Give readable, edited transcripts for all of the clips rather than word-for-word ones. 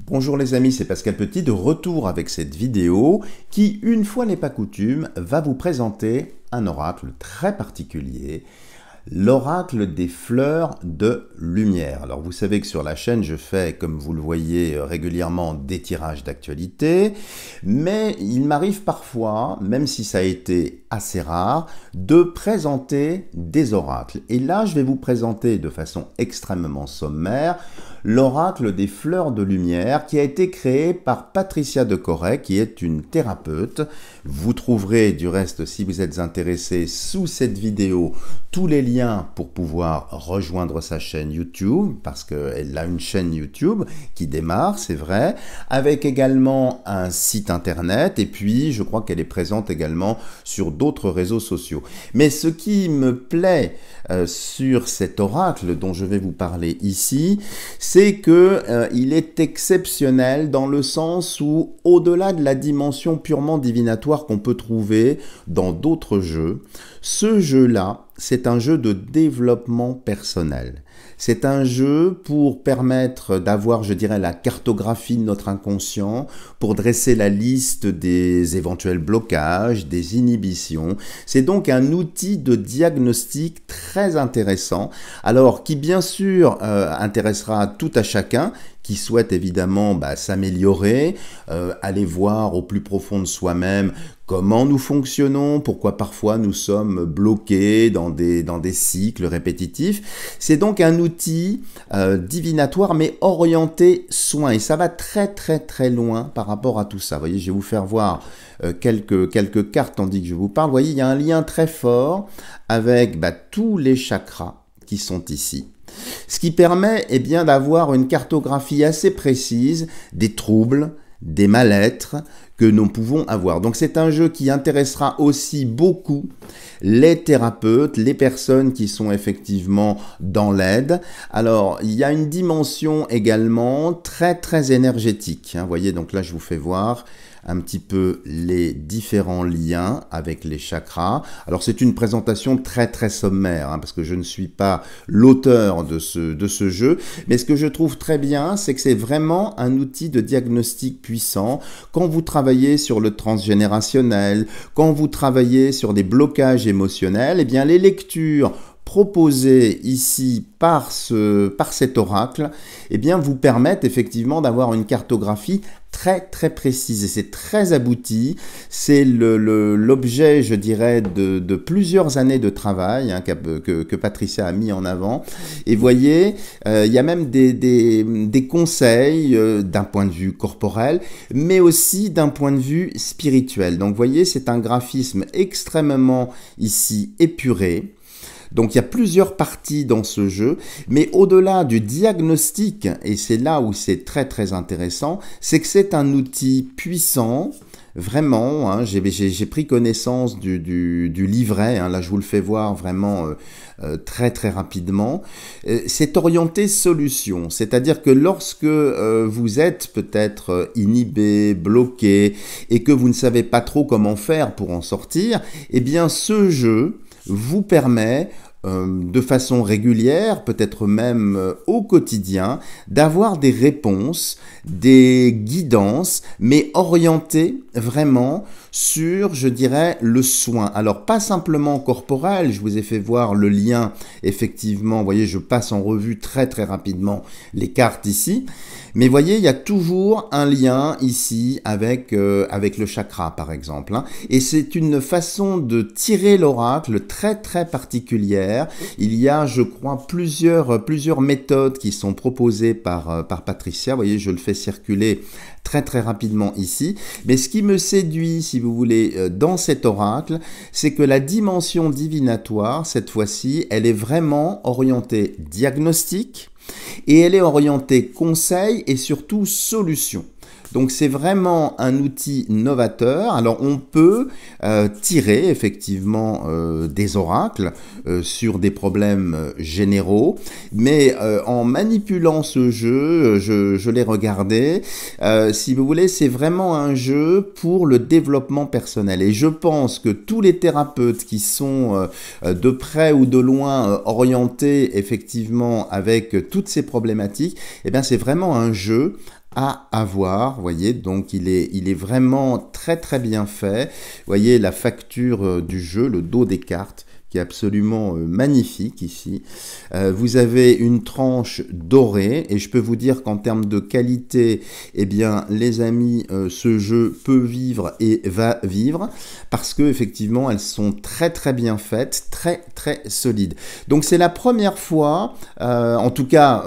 Bonjour les amis, c'est Pascal Petit de retour avec cette vidéo qui, une fois n'est pas coutume, va vous présenter un oracle très particulier, l'oracle des fleurs de lumière. Alors vous savez que sur la chaîne, je fais, comme vous le voyez régulièrement, des tirages d'actualité, mais il m'arrive parfois, même si ça a été assez rare, de présenter des oracles. Et là, je vais vous présenter de façon extrêmement sommaire l'oracle des fleurs de lumière qui a été créé par Patricia de Corey, qui est une thérapeute. Vous trouverez du reste, si vous êtes intéressé, sous cette vidéo, tous les liens pour pouvoir rejoindre sa chaîne YouTube, parce qu'elle a une chaîne YouTube qui démarre, c'est vrai, avec également un site internet, et puis je crois qu'elle est présente également sur d'autres réseaux sociaux. Mais ce qui me plaît sur cet oracle dont je vais vous parler ici, c'est qu'il est exceptionnel dans le sens où, au-delà de la dimension purement divinatoire qu'on peut trouver dans d'autres jeux, ce jeu-là, c'est un jeu de développement personnel. C'est un jeu pour permettre d'avoir, je dirais, la cartographie de notre inconscient, pour dresser la liste des éventuels blocages, des inhibitions. C'est donc un outil de diagnostic très intéressant, alors qui bien sûr intéressera tout à chacun, qui souhaite évidemment s'améliorer, aller voir au plus profond de soi-même comment nous fonctionnons, pourquoi parfois nous sommes bloqués dans des cycles répétitifs. C'est donc un outil divinatoire mais orienté soin, et ça va très loin par rapport à tout ça. Vous voyez, je vais vous faire voir quelques cartes tandis que je vous parle. Vous voyez, il y a un lien très fort avec tous les chakras qui sont ici. Ce qui permet bien d'avoir une cartographie assez précise des troubles, des mal-être que nous pouvons avoir. Donc c'est un jeu qui intéressera aussi beaucoup les thérapeutes, les personnes qui sont effectivement dans l'aide. Alors il y a une dimension également très énergétique. Vous voyez, donc là je vous fais voir un petit peu les différents liens avec les chakras. Alors c'est une présentation très sommaire, parce que je ne suis pas l'auteur de ce jeu, mais ce que je trouve très bien, c'est que c'est vraiment un outil de diagnostic puissant. Quand vous travaillez sur le transgénérationnel, quand vous travaillez sur des blocages émotionnels, eh bien les lectures proposées ici par cet oracle, eh bien vous permettent effectivement d'avoir une cartographie très précise, et c'est très abouti. C'est l'objet, je dirais, de plusieurs années de travail que Patricia a mis en avant. Et voyez, il y a même des conseils d'un point de vue corporel, mais aussi d'un point de vue spirituel. Donc voyez, c'est un graphisme extrêmement ici épuré. Donc il y a plusieurs parties dans ce jeu, mais au-delà du diagnostic, et c'est là où c'est très intéressant, c'est que c'est un outil puissant, vraiment. J'ai pris connaissance du livret, là je vous le fais voir vraiment très rapidement. C'est orienté solution, c'est-à-dire que lorsque vous êtes peut-être inhibé, bloqué, et que vous ne savez pas trop comment faire pour en sortir, eh bien ce jeu vous permet de façon régulière, peut-être même au quotidien, d'avoir des réponses, des guidances, mais orientées vraiment sur, je dirais, le soin. Alors, pas simplement corporel, je vous ai fait voir le lien, effectivement, vous voyez, je passe en revue très rapidement les cartes ici, mais voyez, il y a toujours un lien ici avec le chakra, par exemple. Et c'est une façon de tirer l'oracle très particulière. Il y a, je crois, plusieurs méthodes qui sont proposées par Patricia. Vous voyez, je le fais circuler très rapidement ici. Mais ce qui me séduit, si vous voulez, dans cet oracle, c'est que la dimension divinatoire, cette fois-ci, elle est vraiment orientée diagnostic, et elle est orientée conseil et surtout solution. Donc c'est vraiment un outil novateur. Alors on peut tirer effectivement des oracles sur des problèmes généraux, mais en manipulant ce jeu, je l'ai regardé, si vous voulez, c'est vraiment un jeu pour le développement personnel. Et je pense que tous les thérapeutes qui sont de près ou de loin orientés effectivement avec toutes ces problématiques, eh bien c'est vraiment un jeu à avoir, vous voyez, donc il est vraiment très très bien fait. Vous voyez la facture du jeu, le dos des cartes, qui est absolument magnifique ici. Vous avez une tranche dorée et je peux vous dire qu'en termes de qualité, eh bien les amis, ce jeu peut vivre et va vivre parce que effectivement elles sont très très bien faites, très très solides. Donc c'est la première fois, en tout cas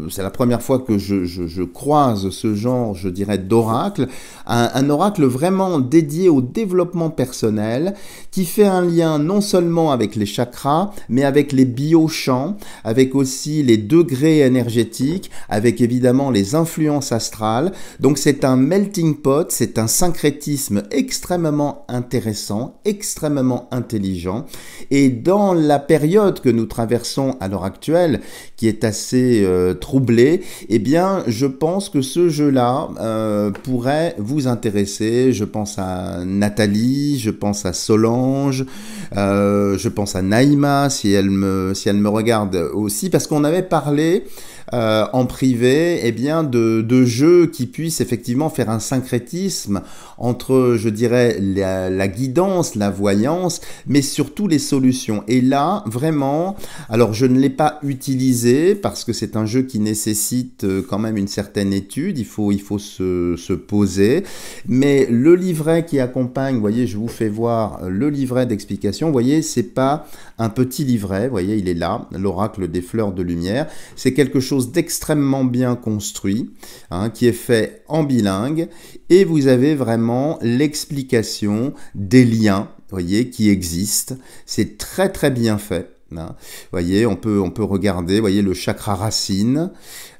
c'est la première fois que je croise ce genre, je dirais, d'oracle, un oracle vraiment dédié au développement personnel qui fait un lien non seulement avec les chakras, mais avec les biochamps, avec aussi les degrés énergétiques, avec évidemment les influences astrales. Donc c'est un melting pot, c'est un syncrétisme extrêmement intéressant, extrêmement intelligent. Et dans la période que nous traversons à l'heure actuelle, qui est assez troublée, eh bien je pense que ce jeu-là pourrait vous intéresser. Je pense à Nathalie, je pense à Solange, je pense à Naïma si elle me regarde aussi, parce qu'on avait parlé en privé, eh bien de jeux qui puissent effectivement faire un syncrétisme entre, je dirais, la guidance, la voyance, mais surtout les solutions. Et là, vraiment, alors je ne l'ai pas utilisé parce que c'est un jeu qui nécessite quand même une certaine étude, il faut se poser, mais le livret qui accompagne, vous voyez, je vous fais voir le livret d'explication, vous voyez, c'est pas un petit livret, vous voyez, il est là, l'oracle des fleurs de lumière, c'est quelque chose d'extrêmement bien construit, hein, qui est fait en bilingue, et vous avez vraiment l'explication des liens, voyez, qui existent. C'est très très bien fait. Hein. Voyez, on peut regarder, voyez, le chakra racine,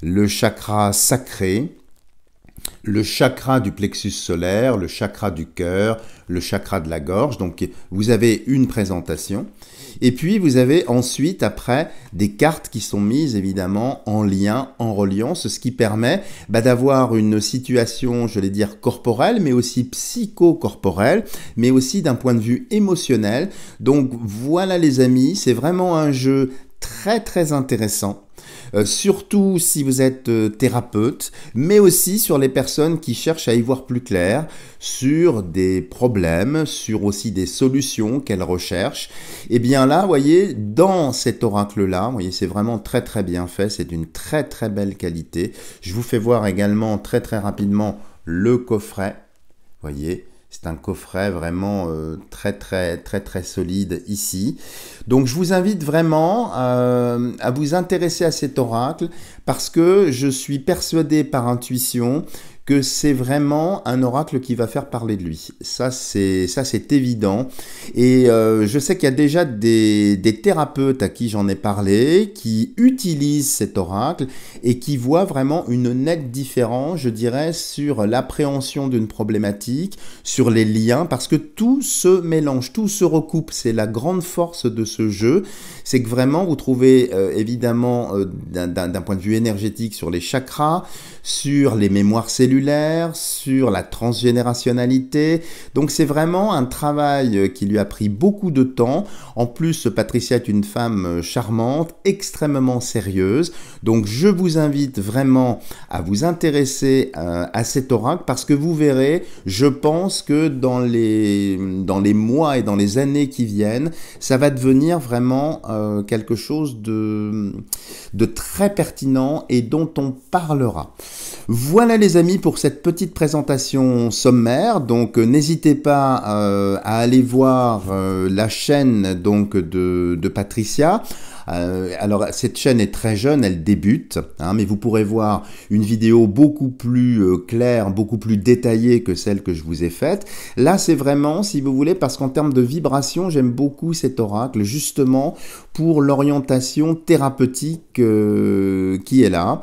le chakra sacré, le chakra du plexus solaire, le chakra du cœur, le chakra de la gorge. Donc vous avez une présentation. Et puis vous avez ensuite après des cartes qui sont mises évidemment en lien, en reliance, ce qui permet d'avoir une situation, je vais dire, corporelle, mais aussi psycho-corporelle, mais aussi d'un point de vue émotionnel. Donc voilà les amis, c'est vraiment un jeu très très intéressant. Surtout si vous êtes thérapeute, mais aussi sur les personnes qui cherchent à y voir plus clair, sur des problèmes, sur aussi des solutions qu'elles recherchent. Et bien là, vous voyez, dans cet oracle-là, vous voyez, c'est vraiment très très bien fait, c'est d'une très très belle qualité. Je vous fais voir également très très rapidement le coffret, vous voyez. C'est un coffret vraiment très très solide ici. Donc je vous invite vraiment à vous intéresser à cet oracle parce que je suis persuadé par intuition que c'est vraiment un oracle qui va faire parler de lui. Ça c'est évident. Et je sais qu'il y a déjà des thérapeutes à qui j'en ai parlé, qui utilisent cet oracle et qui voient vraiment une nette différence, je dirais, sur l'appréhension d'une problématique, sur les liens, parce que tout se mélange, tout se recoupe. C'est la grande force de ce jeu, c'est que vraiment vous trouvez évidemment d'un point de vue énergétique sur les chakras, sur les mémoires cellulaires, sur la transgénérationnalité. Donc c'est vraiment un travail qui lui a pris beaucoup de temps. En plus, Patricia est une femme charmante, extrêmement sérieuse. Donc je vous invite vraiment à vous intéresser à cet oracle parce que vous verrez, je pense que dans les mois et dans les années qui viennent, ça va devenir vraiment quelque chose de très pertinent et dont on parlera. Voilà les amis pour cette petite présentation sommaire, donc n'hésitez pas à aller voir la chaîne donc de Patricia. Alors cette chaîne est très jeune, elle débute, hein, mais vous pourrez voir une vidéo beaucoup plus claire, beaucoup plus détaillée que celle que je vous ai faite. Là c'est vraiment, si vous voulez, parce qu'en termes de vibration, j'aime beaucoup cet oracle, justement pour l'orientation thérapeutique qui est là.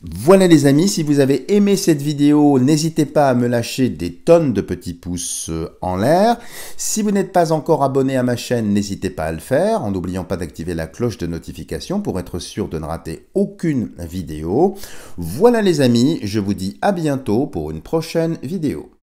Voilà les amis, si vous avez aimé cette vidéo, n'hésitez pas à me lâcher des tonnes de petits pouces en l'air. Si vous n'êtes pas encore abonné à ma chaîne, n'hésitez pas à le faire, en n'oubliant pas d'activer la cloche de notification pour être sûr de ne rater aucune vidéo. Voilà les amis, je vous dis à bientôt pour une prochaine vidéo.